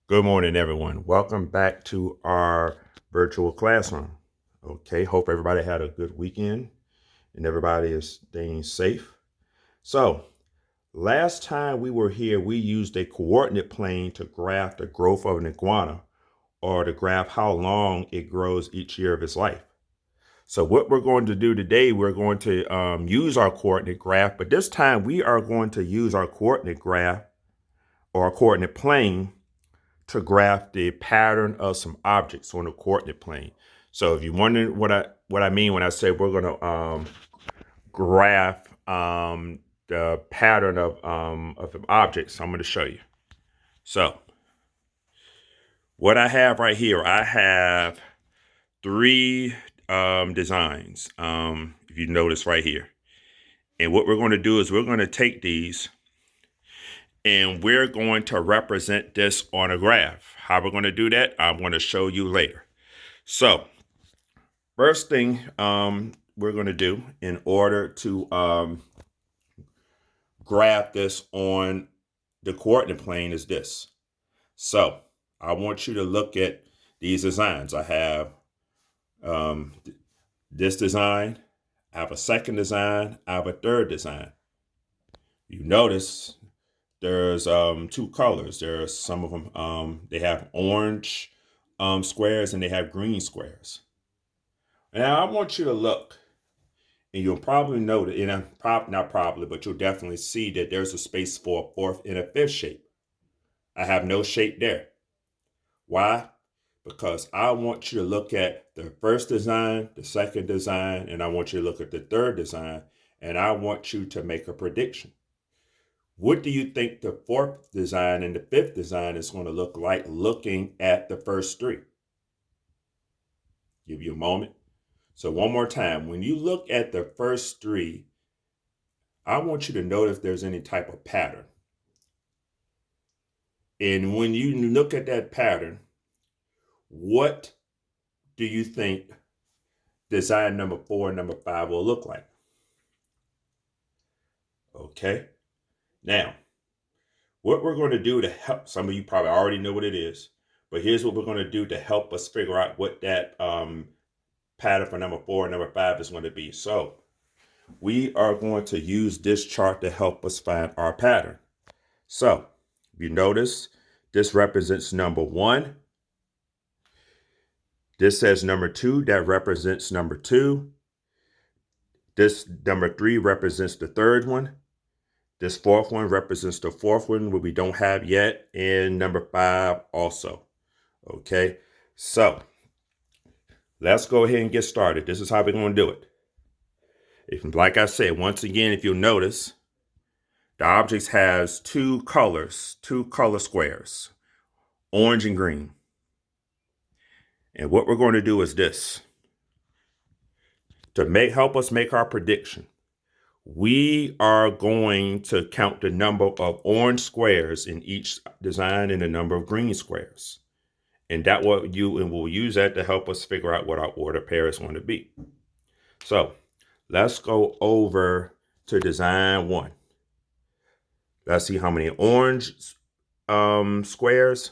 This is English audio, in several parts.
Good morning, everyone. Welcome back to our virtual classroom. Okay, hope everybody had a good weekend and everybody is staying safe. So, last time we were here, we used a coordinate plane to graph the growth of an iguana or to graph how long it grows each year of its life. So, what we're going to do today, we're going to use our coordinate graph, but this time we are going to use our coordinate graph or our coordinate plane to graph the pattern of some objects on the coordinate plane. So if you're wondering what I mean when I say we're going to graph the pattern of objects, I'm going to show you. So what I have right here, I have three designs. If you notice right here, and what we're going to do is we're going to take these and we're going to represent this on a graph. How we're going to do that, I'm going to show you later. So first thing we're going to do in order to graph this on the coordinate plane is this. So I want you to look at these designs. I have this design, I have a second design, I have a third design. You notice there's two colors. There's some of them, they have orange squares and they have green squares. Now I want you to look. And you'll probably note it, and not probably, but you'll definitely see that there's a space for a fourth and a fifth shape. I have no shape there. Why? Because I want you to look at the first design, the second design, and I want you to look at the third design, and I want you to make a prediction. What do you think the fourth design and the fifth design is going to look like looking at the first three? Give you a moment. So one more time, when you look at the first three, I want you to notice if there's any type of pattern. And when you look at that pattern, what do you think design number 4 and number 5 will look like? Okay. Now, what we're going to do to help, some of you probably already know what it is, but here's what we're going to do to help us figure out what that pattern for number 4 and number 5 is going to be. So we are going to use this chart to help us find our pattern. So you notice this represents number 1. This says number 2, that represents number 2. This number 3 represents the third one. This fourth one represents the fourth one, what we don't have yet. And number 5 also. Okay, so let's go ahead and get started. This is how we're going to do it. Like I said, once again, if you'll notice, the objects has two color squares, orange and green. And what we're going to do is this. To help us make our prediction, we are going to count the number of orange squares in each design and the number of green squares. And we'll use that to help us figure out what our order pair is going to be. So let's go over to design 1. Let's see how many orange squares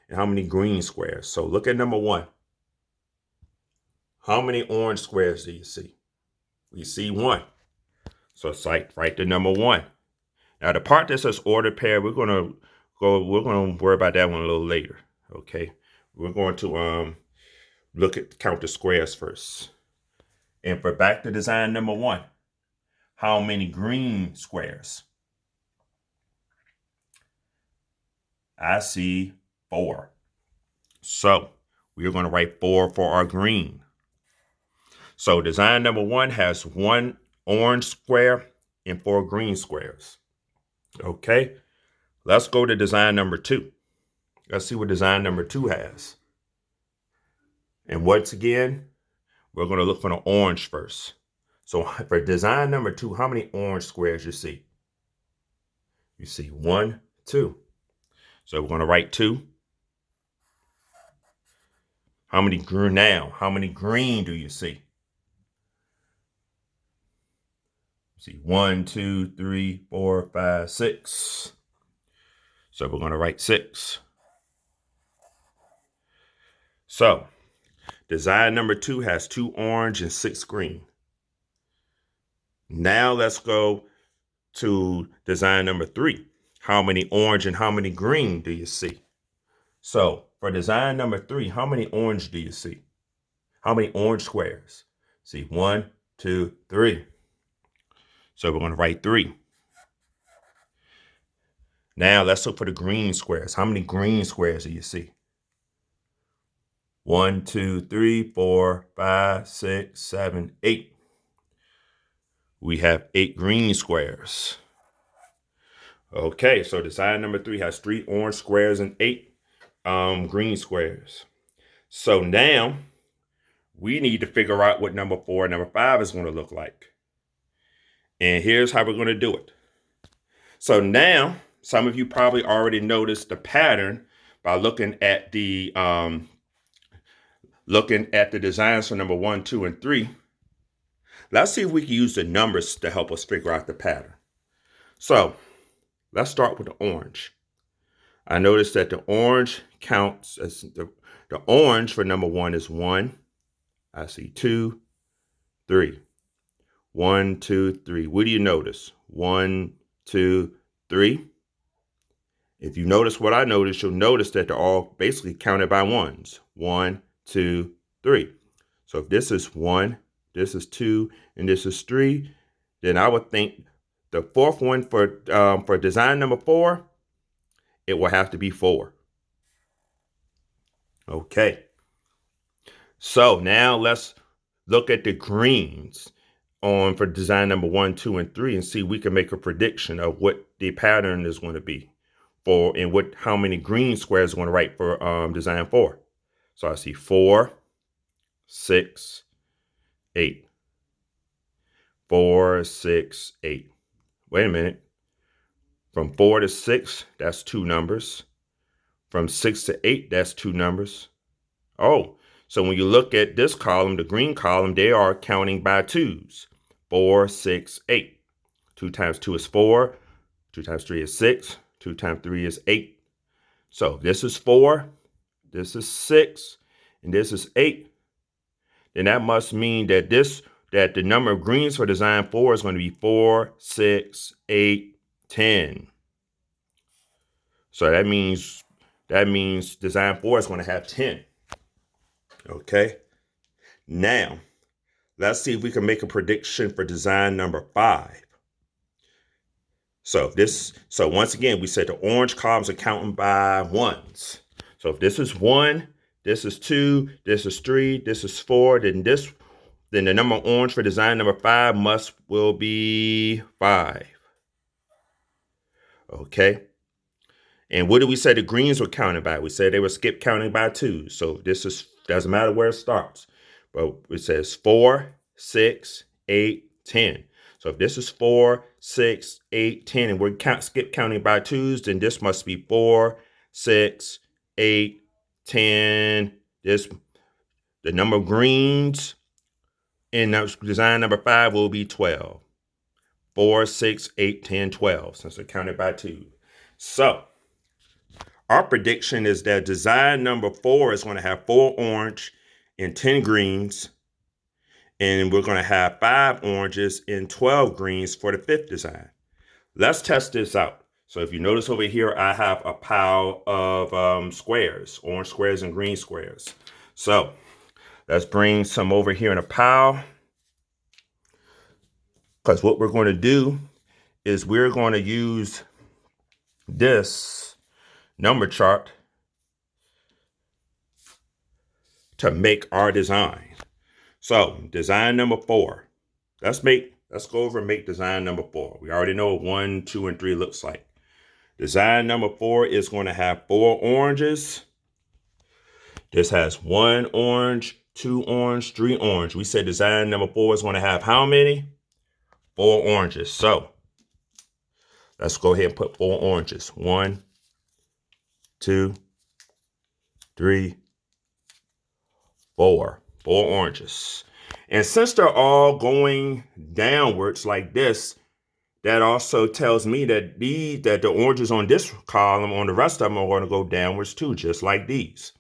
and how many green squares. So look at number 1. How many orange squares do you see? We see 1. So it's like write the number 1. Now the part that says order pair, we're gonna worry about that one a little later. Okay. We're going to count the squares first. And for back to design number 1, how many green squares? I see 4. So we're going to write 4 for our green. So design number 1 has 1 orange square and 4 green squares. Okay, let's go to design number 2. Let's see what design number 2 has. And once again, we're going to look for the orange first. So for design number 2, how many orange squares you see? You see 1, 2. So we're going to write 2. How many green do you see? See 1, 2, 3, 4, 5, 6. So we're going to write 6. So design number 2 has 2 orange and 6 green. Now let's go to design number 3. How many orange and how many green do you see? So for design number 3, how many orange do you see? How many orange squares? See, 1, 2, 3. So we're going to write 3. Now let's look for the green squares. How many green squares do you see? 1, 2, 3, 4, 5, 6, 7, 8. We have 8 green squares. Okay, so design number 3 has 3 orange squares and 8 green squares. So now we need to figure out what number 4 and number 5 is going to look like. And here's how we're going to do it. So now, some of you probably already noticed the pattern by looking at the designs for number 1, 2, and 3. Let's see if we can use the numbers to help us figure out the pattern. So let's start with the orange. I noticed that the orange counts as the orange for number 1 is 1. I see 2, 3. 1, 2, 3. What do you notice? 1, 2, 3. If you notice what I noticed, you'll notice that they're all basically counted by ones. 1, 2, 3. So if this is 1, this is 2, and this is 3, then I would think the fourth one for design number 4, it will have to be 4. Okay. So now let's look at the greens for design number 1, 2, and 3 and see if we can make a prediction of what the pattern is going to be for and how many green squares we're going to write for design 4. So I see 4, 6, 8. 4, 6, 8. Wait a minute. From 4 to 6, that's 2 numbers. From 6 to 8, that's 2 numbers. Oh, so when you look at this column, the green column, they are counting by 2s. 4, 6, 8. 2 times 2 is 4. 2 times 3 is 6. 2 times 3 is 8. So this is 4. This is 6. And this is 8. Then that must mean that the number of greens for design 4 is going to be 4, 6, 8, 10. So that means design 4 is going to have 10. Okay. Now, let's see if we can make a prediction for design number 5. So once again, we said the orange columns are counting by ones. So if this is 1, this is 2, this is 3, this is 4, then the number orange for design number 5 will be 5. Okay. And what did we say the greens were counted by? We said they were skip counting by 2. So doesn't matter where it starts. But it says 4, 6, 8, 10. So if this is 4, 6, 8, 10, and we're skip counting by 2s, then this must be 4, 6, 8, 10. The number of greens in design number 5 will be 12. 4, 6, 8, 10, 12, since they're counted by 2. So our prediction is that design number 4 is going to have 4 orange and 10 greens. And we're going to have 5 oranges and 12 greens for the 5th design. Let's test this out. So if you notice over here, I have a pile of squares, orange squares and green squares. So let's bring some over here in a pile. Because what we're going to do is we're going to use this number chart to make our design. So design number 4. Let's go over and make design number 4. We already know what 1, 2, and 3 looks like. Design number 4 is going to have 4 oranges. This has 1 orange, 2 orange, 3 orange. We said design number 4 is going to have how many? 4 oranges. So let's go ahead and put 4 oranges. 1, 2, 3, 4. 4 oranges. And since they're all going downwards like this, that also tells me that the oranges on this column, on the rest of them, are going to go downwards too, just like these.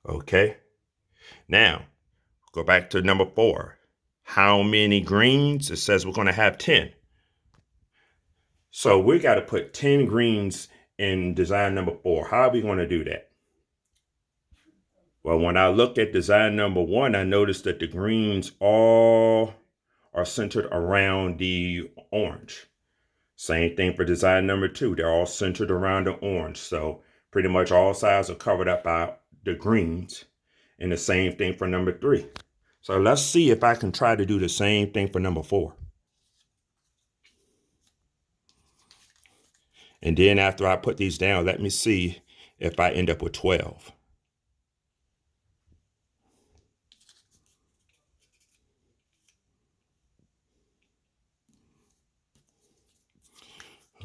Okay. Now, go back to number 4. How many greens? It says we're going to have 10. So we got to put 10 greens in design number 4. How are we going to do that? Well, when I look at design number 1, I noticed that the greens all are centered around the orange. Same thing for design number 2. They're all centered around the orange. So pretty much all sides are covered up by the greens. And the same thing for number 3. So let's see if I can try to do the same thing for number 4. And then after I put these down, let me see if I end up with 12.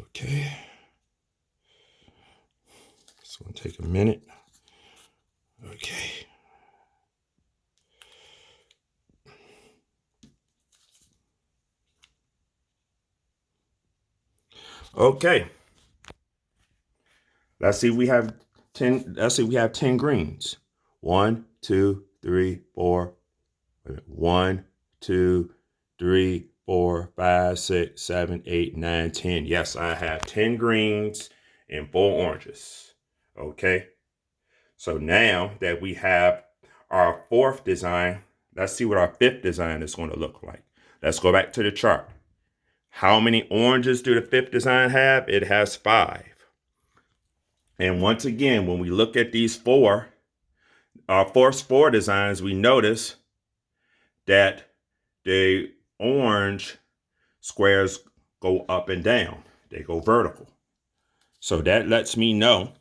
Okay. This one take a minute. Okay. Okay. Let's see we have 10. Let's see we have 10 greens. 1, 2, 3, 4. 1, 2, 3, 4, 5, 6, 7, 8, 9, 10. Yes, I have 10 greens and 4 oranges. Okay. So now that we have our 4th design, let's see what our 5th design is going to look like. Let's go back to the chart. How many oranges do the 5th design have? It has 5. And once again, when we look at these our first 4 designs, we notice that the orange squares go up and down. They go vertical. So that lets me know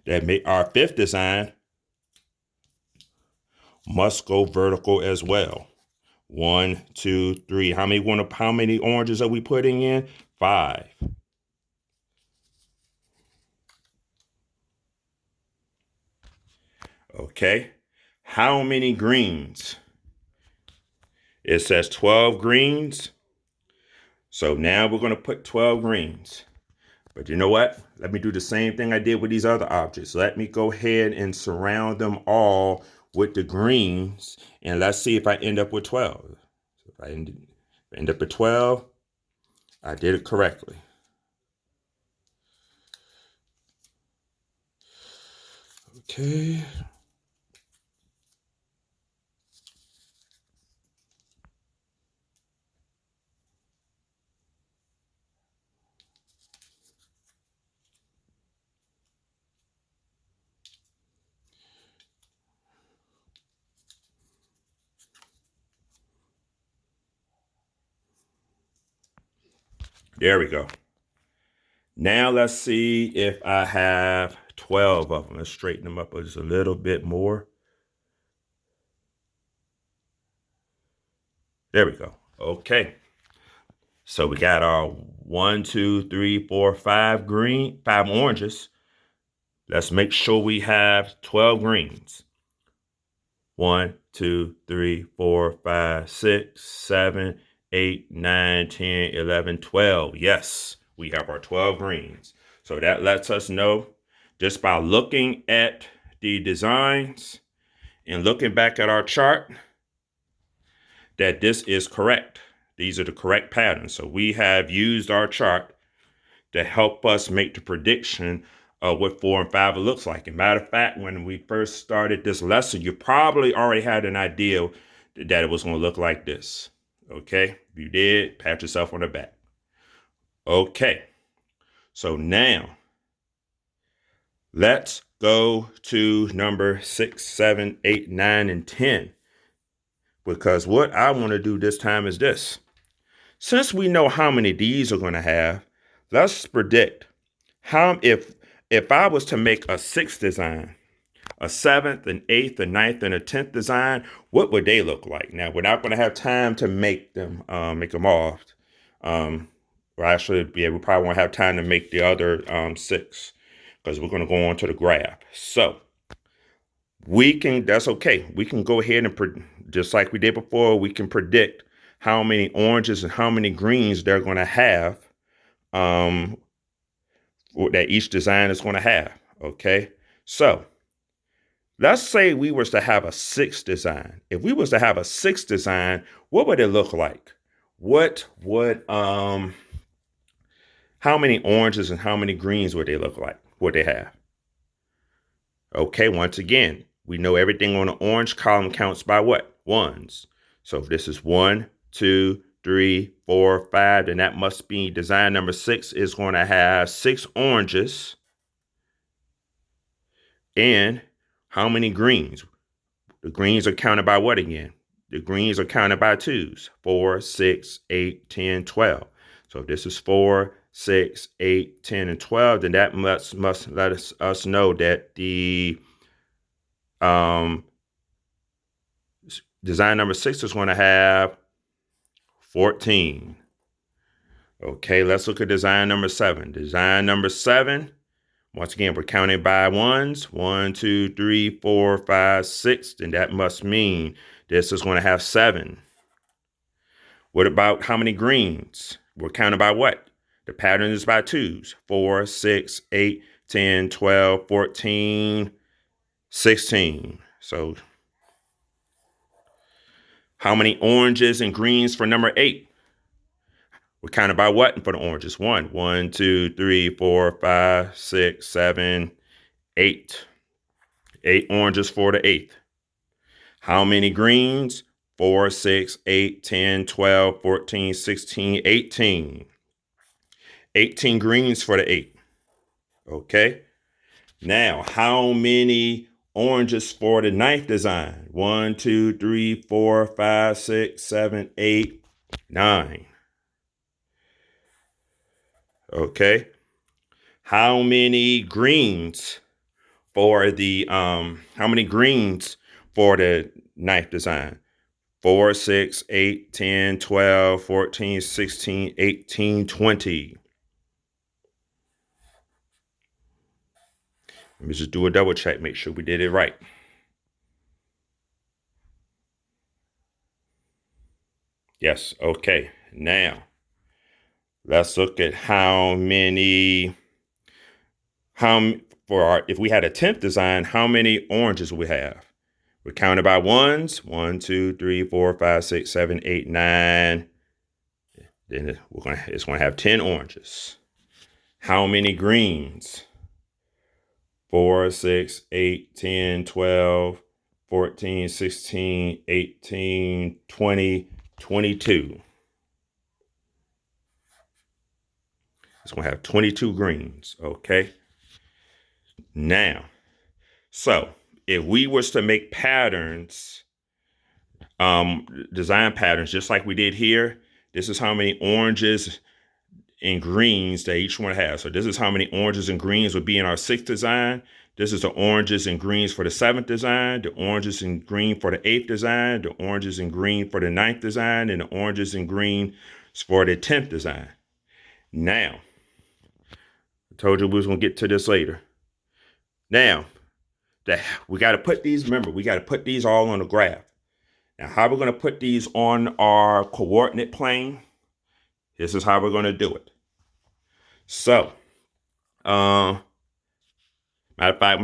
that our 5th design must go vertical as well. 1, 2, 3. How many oranges are we putting in? 5. Okay. How many greens? It says 12 greens. So now we're going to put 12 greens. But you know what? Let me do the same thing I did with these other objects. Let me go ahead and surround them all with the greens. And let's see if I end up with 12. So if I end up with 12, I did it correctly. Okay. There we go. Now let's see if I have 12 of them. Let's straighten them up just a little bit more. There we go. Okay. So we got our 1, 2, 3, 4, 5 oranges. Let's make sure we have 12 greens. 1, 2, 3, 4, 5, 6, 7, 8, 9, 10, 11, 12. Yes, we have our 12 greens. So that lets us know just by looking at the designs and looking back at our chart that this is correct. These are the correct patterns. So we have used our chart to help us make the prediction of what 4 and 5 looks like. And matter of fact, when we first started this lesson, you probably already had an idea that it was going to look like this. Okay, if you did, pat yourself on the back. Okay, so now let's go to number 6, 7, 8, 9, and 10. Because what I want to do this time is this. Since we know how many these are going to have, let's predict how if I was to make a 6th design, a 7th, an 8th, a 9th, and a 10th design, what would they look like? Now, we're not going to have time to make them all. Or actually, we probably won't have time to make the other 6 because we're going to go on to the graph. So that's okay. We can go ahead and just like we did before, we can predict how many oranges and how many greens they're going to have, that each design is going to have. Okay. So Let's say we was to have a 6 design. If we was to have a 6 design, what would it look like? What would how many oranges and how many greens would they look like? Would they have? Okay, once again, we know everything on the orange column counts by what? Ones. So if this is 1, 2, 3, 4, 5, then that must be design number 6 is going to have 6 oranges. And how many greens? The greens are counted by what again? The greens are counted by 2s. 4, 6, 8, 10, 12. So if this is 4, 6, 8, 10, and 12, then that must let us know that the design number 6 is going to have 14. Okay, let's look at design number 7. Design number 7, once again, we're counting by ones. 1, 2, 3, 4, 5, 6. Then that must mean this is going to have 7. What about how many greens? We're counting by what? The pattern is by 2s. 4, 6, 8, 10, 12, 14, 16. So how many oranges and greens for number 8? We're counted by what for the oranges? 1, 1, 2, 3, 4, 5, 6, 7, 8. 8 oranges for the 8th. How many greens? 4, 6, 8, 10, 12, 14, 16, 18. 18 greens for the 8th. Okay. Now, how many oranges for the 9th design? 1, 2, 3, 4, 5, 6, 7, 8, 9. Okay. How many greens for the 9th design? 4, 6, 8, 10, 12, 14, 16, 18, 20. Let me just do a double check, make sure we did it right. Yes, okay. Now, let's look at if we had a 10th design, how many oranges we have? We're counted by ones. 1, 2, 3, 4, 5, 6, 7, 8, 9. Then it's going to have 10 oranges. How many greens? 4, 6, 8, 10, 12, 14, 16, 18, 20, 22. It's going to have 22 greens, okay? Now, so if we was to make patterns, design patterns, just like we did here, this is how many oranges and greens that each one has. So this is how many oranges and greens would be in our 6th design. This is the oranges and greens for the 7th design, the oranges and green for the 8th design, the oranges and green for the 9th design, and the oranges and green for the 10th design. Now, I told you we was going to get to this later. Now, we got to put these, remember, we got to put these all on the graph. Now, how we're going to put these on our coordinate plane, this is how we're going to do it. So, matter of fact,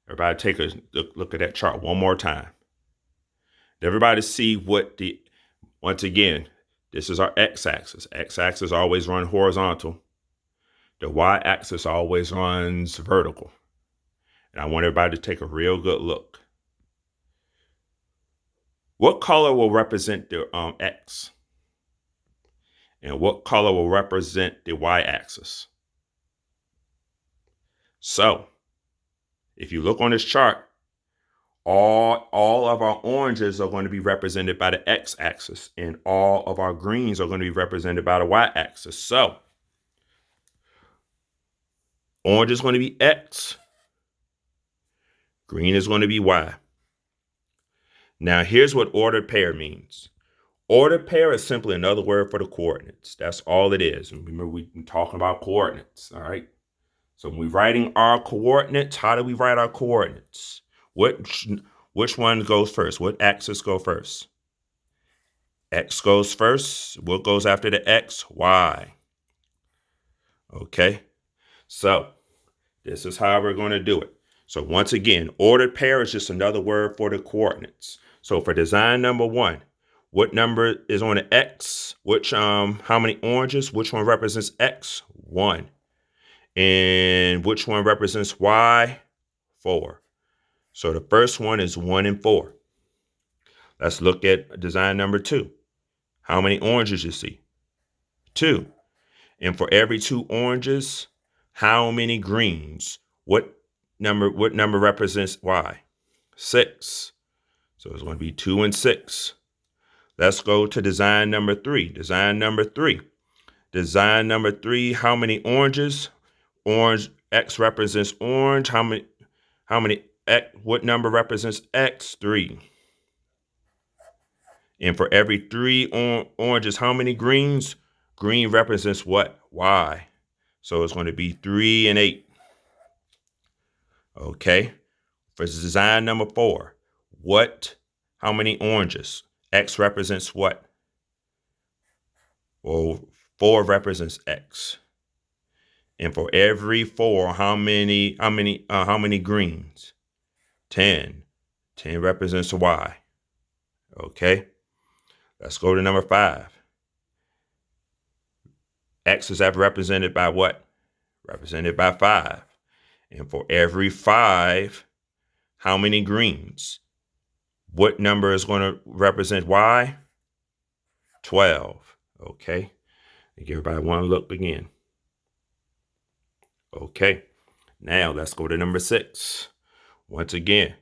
everybody take a look at that chart one more time. Everybody see once again, this is our x-axis. X-axis always runs horizontal. The y-axis always runs vertical. And I want everybody to take a real good look. What color will represent the x? And what color will represent the y-axis? So, if you look on this chart, all of our oranges are going to be represented by the x-axis, and all of our greens are going to be represented by the y-axis. So, orange is going to be x, green is going to be y. Now, here's what ordered pair means. Ordered pair is simply another word for the coordinates. That's all it is. Remember, we've been talking about coordinates, all right? So when we're writing our coordinates, how do we write our coordinates? Which one goes first? What axis go first? X goes first. What goes after the X? Y. Okay. So this is how we're going to do it. So once again, ordered pair is just another word for the coordinates. So for design number 1, what number is on the X? How many oranges? Which one represents X? 1. And which one represents Y? 4. So the first one is 1 and 4. Let's look at design number 2. How many oranges you see? 2. And for every 2 oranges, how many greens? What number represents Y? 6. So it's going to be 2 and 6. Let's go to design number 3. Design number 3, how many oranges? Orange, X represents orange. How many X, what number represents X? 3. And for every 3 oranges, how many greens? Green represents what? Y. So it's going to be 3 and 8. Okay. For design number 4, how many oranges? X represents what? Well, 4 represents X. And for every 4, how many greens? 10. 10 represents Y. Okay. Let's go to number 5. X is represented by what? Represented by 5. And for every 5, how many greens? What number is going to represent Y? 12. Okay. Give everybody one look again. Okay. Now let's go to number 6. Once again,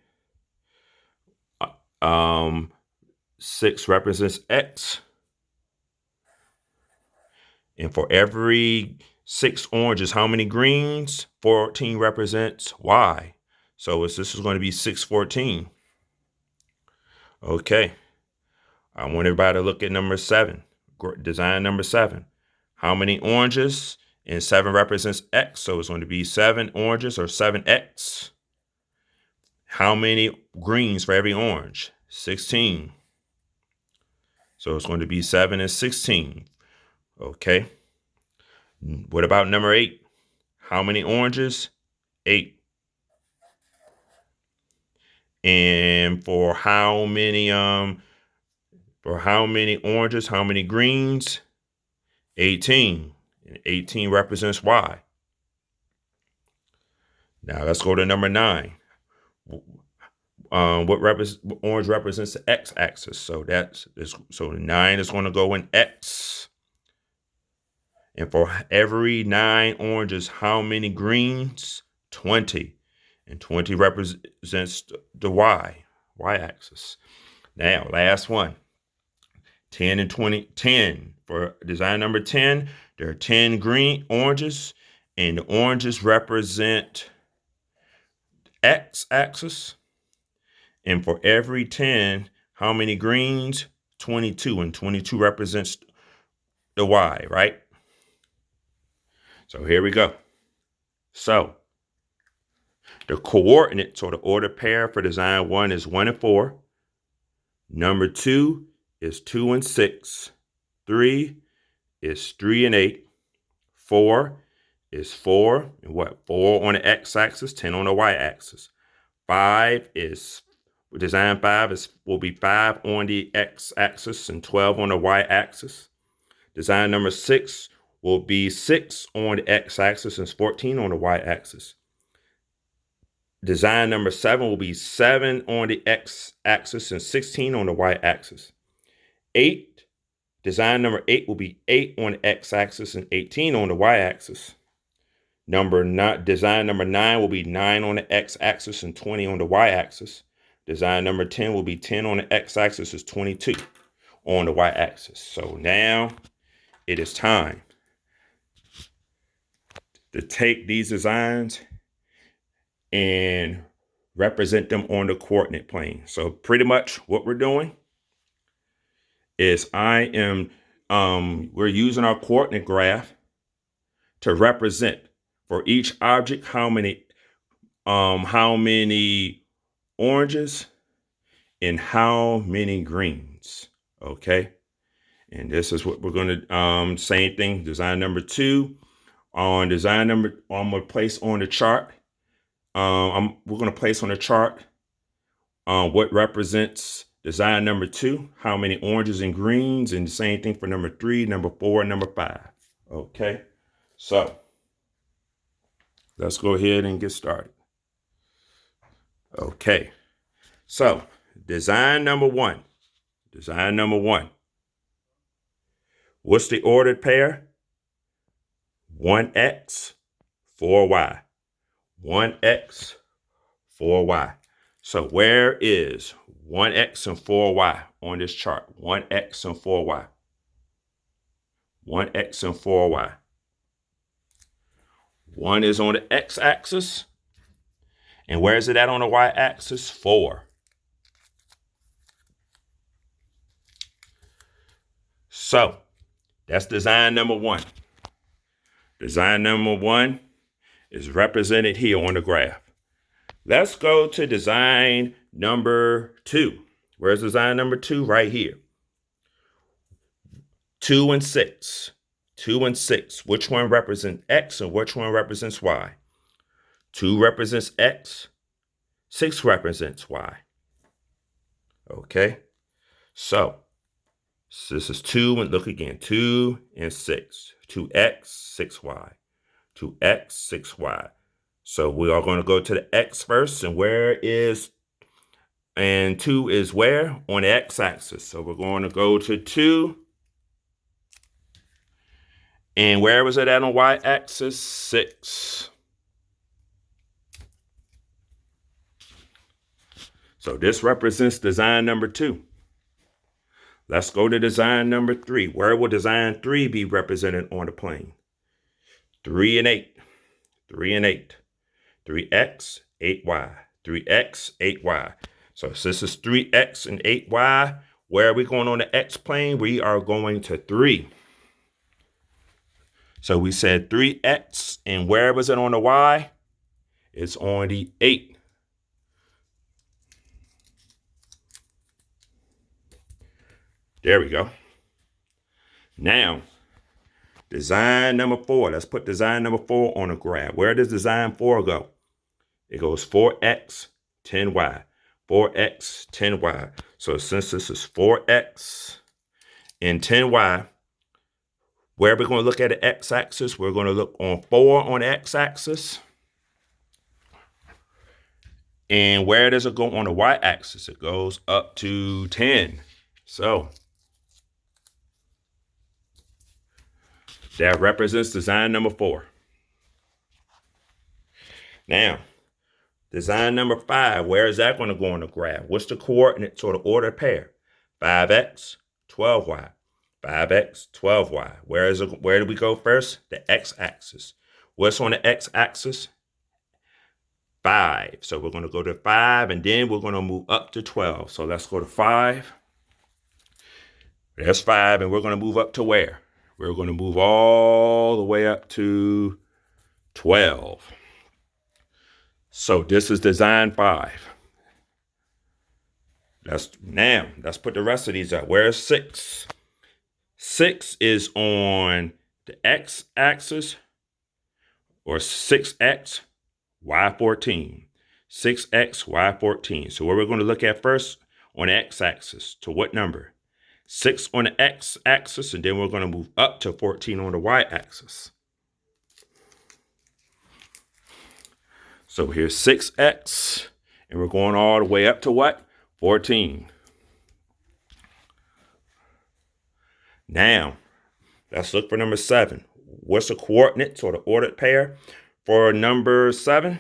6 represents X. And for every 6 oranges, how many greens? 14 represents Y. So this is going to be 614. Okay. I want everybody to look at number 7. Design number 7. How many oranges? And 7 represents X. So it's going to be 7 oranges or 7X. How many greens for every orange? 16. So it's going to be 7 and 16. Okay. What about number 8? How many oranges? 8. And for how many oranges, how many greens? 18. And 18 represents Y. Now let's go to number 9. Orange represents the X-axis. So so 9 is going to go in X. And for every 9 oranges, how many greens? 20. And 20 represents the Y-axis. Now, last one. 10 and 20. 10. For design number 10, there are 10 green oranges, and the oranges represent X-axis. And for every 10, how many greens? 22. And 22 represents the Y, right? So here we go. So the coordinates or the ordered pair for design 1 is 1 and 4. Number 2 is 2 and 6. 3 is 3 and 8. 4 is 4 and what? 4 on the X-axis, 10 on the Y-axis. 5 is design 5 will be 5 on the X-axis and 12 on the Y-axis. Design number 6 will be 6 on the X-axis and 14 on the Y-axis. Design number 7 will be 7 on the X-axis and 16 on the Y-axis. Design number 8 will be 8 on the X-axis and 18 on the Y-axis. Design number 9 will be 9 on the X-axis and 20 on the Y-axis. Design number 10 will be 10 on the X-axis and 22 on the Y-axis. So now it is time to take these designs and represent them on the coordinate plane. So pretty much what we're doing is we're using our coordinate graph to represent for each object how many oranges and how many greens. Okay. And this is what we're going to, same thing, design number 2. I'm going to place on the chart we're going to place on the chart what represents design number 2, how many oranges and greens, and the same thing for number 3, number 4, and number 5. Okay, so let's go ahead and get started. Okay, so design number 1. Design number 1. What's the ordered pair? 1x, 4y. 1x, 4y. So where is 1x and 4y on this chart? 1x and 4y. 1x and 4y. 1 is on the x-axis. And where is it at on the y-axis? 4. So that's design number 1. Design number 1 is represented here on the graph. Let's go to design number 2. Where's design number 2? Right here. 2 and 6. 2 and 6. Which one represents X and which one represents Y? 2 represents X. 6 represents Y. Okay. So this is 2 and look again. 2 and 6. 2X, 6Y. 2X, 6Y. So we are going to go to the X first. And where is, and 2 is where? On the X-axis. So we're going to go to 2. And where was it at on Y-axis? 6. So this represents design number 2. Let's go to design number 3. Where will design 3 be represented on the plane? 3 and 8. 3 and 8. 3x, 8y. 3x, 8y. So this is 3x and 8y. Where are we going on the x plane? We are going to 3. So we said 3x, and where was it on the y? It's on the 8. There we go. Now, design number 4. Let's put design number 4 on the graph. Where does design 4 go? It goes 4x, 10y. 4x, 10y. So since this is 4x and 10y, where are we going to look at the x-axis? We're going to look on 4 on the x-axis. And where does it go on the y-axis? It goes up to 10. So that represents design number 4. Now, design number 5, where is that going to go on the graph? What's the coordinates or the ordered pair? 5x, 12y. 5x, 12y. Where do we go first? The x-axis. What's on the x-axis? 5. So we're going to go to 5, and then we're going to move up to 12. So let's go to 5. That's 5, and we're going to move up to where? We're going to move all the way up to 12. So this is design 5. Let's put the rest of these up. Where's 6? 6 is on the x-axis, or 6x, y14. 6x, y14. So where we're going to look at first on the x-axis, to what number? 6 on the x-axis, and then we're going to move up to 14 on the y-axis. So here's 6x, and we're going all the way up to what? 14. Now, let's look for number 7. What's the coordinates or the ordered pair for number 7?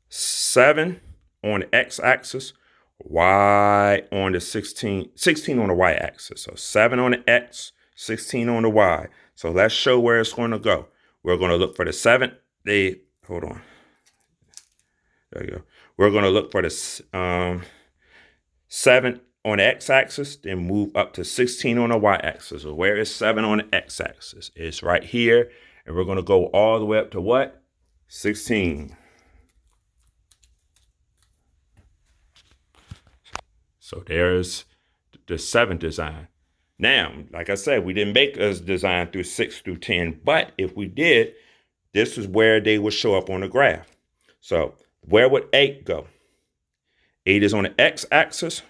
7 on the x-axis, y on the 16 on the y-axis. So 7 on the x, 16 on the y. So let's show where it's going to go. We're going to look for the 7th. Hold on. There you go. We're going to look for the 7 on the x-axis, then move up to 16 on the y-axis. So where is 7 on the x-axis? It's right here. And we're going to go all the way up to what? 16. So there's the 7th design. Now, like I said, we didn't make a design through 6 through 10, but if we did, this is where they would show up on the graph. So where would 8 go? 8 is on the x-axis,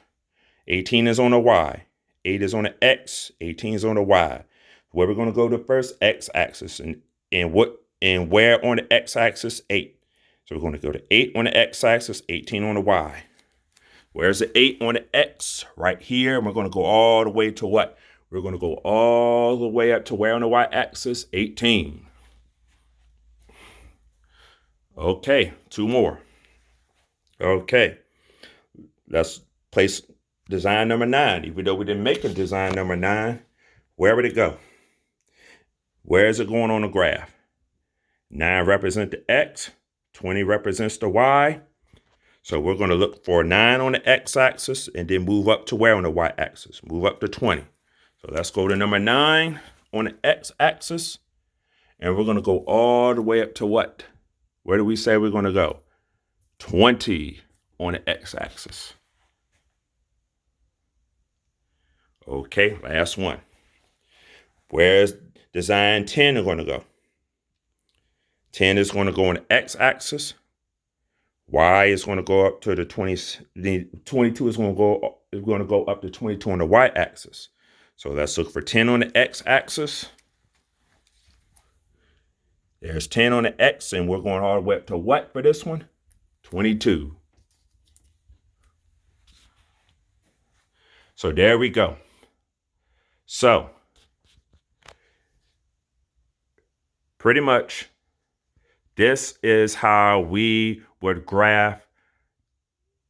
18 is on the y. 8 is on the x, 18 is on the y. Where we're going to go to first, x-axis, and where on the x-axis? 8. So we're going to go to 8 on the x-axis, 18 on the y. Where's the 8 on the x? Right here. And we're going to go all the way to what? We're going to go all the way up to where on the y-axis? 18. Okay, 2 more. Okay, let's place design number 9. Even though we didn't make a design number 9, where would it go? Where is it going on the graph? 9 represents the x, 20 represents the y. So we're going to look for 9 on the x-axis and then move up to where on the y-axis? Move up to 20. So let's go to number 9 on the x-axis. And we're going to go all the way up to what? Where do we say we're going to go? 20 on the x-axis. Okay, last one. Where's design 10 going to go? 10 is going to go on the x-axis. Y is going to go up to the 20. The 22 is going to go up to 22 on the y-axis. So let's look for 10 on the x-axis. There's 10 on the x, and we're going all the way up to what for this one? 22. So there we go. So pretty much this is how we would graph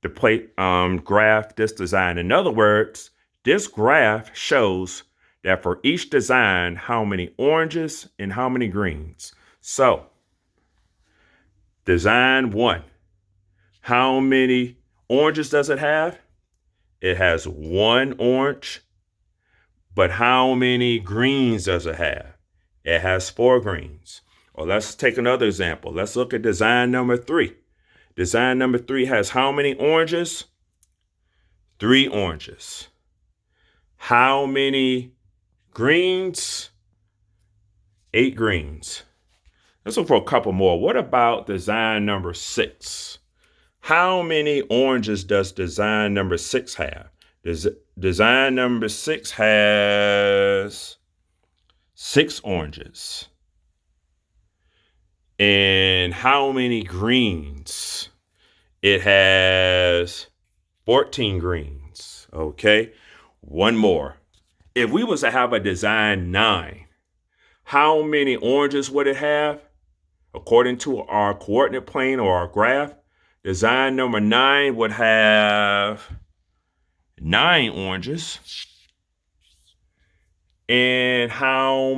this design. In other words, this graph shows that for each design, how many oranges and how many greens. So design 1, how many oranges does it have? It has 1 orange. But how many greens does it have? It has 4 greens. Or let's take another example. Let's look at design number 3. Design number 3 has how many oranges? 3 oranges. How many greens? 8 greens. Let's look for a couple more. What about design number 6? How many oranges does design number 6 have? Design number 6 has 6 oranges. And how many greens? It has 14 greens. Okay, one more. If we was to have a design 9, how many oranges would it have? According to our coordinate plane or our graph, design number 9 would have 9 oranges. And how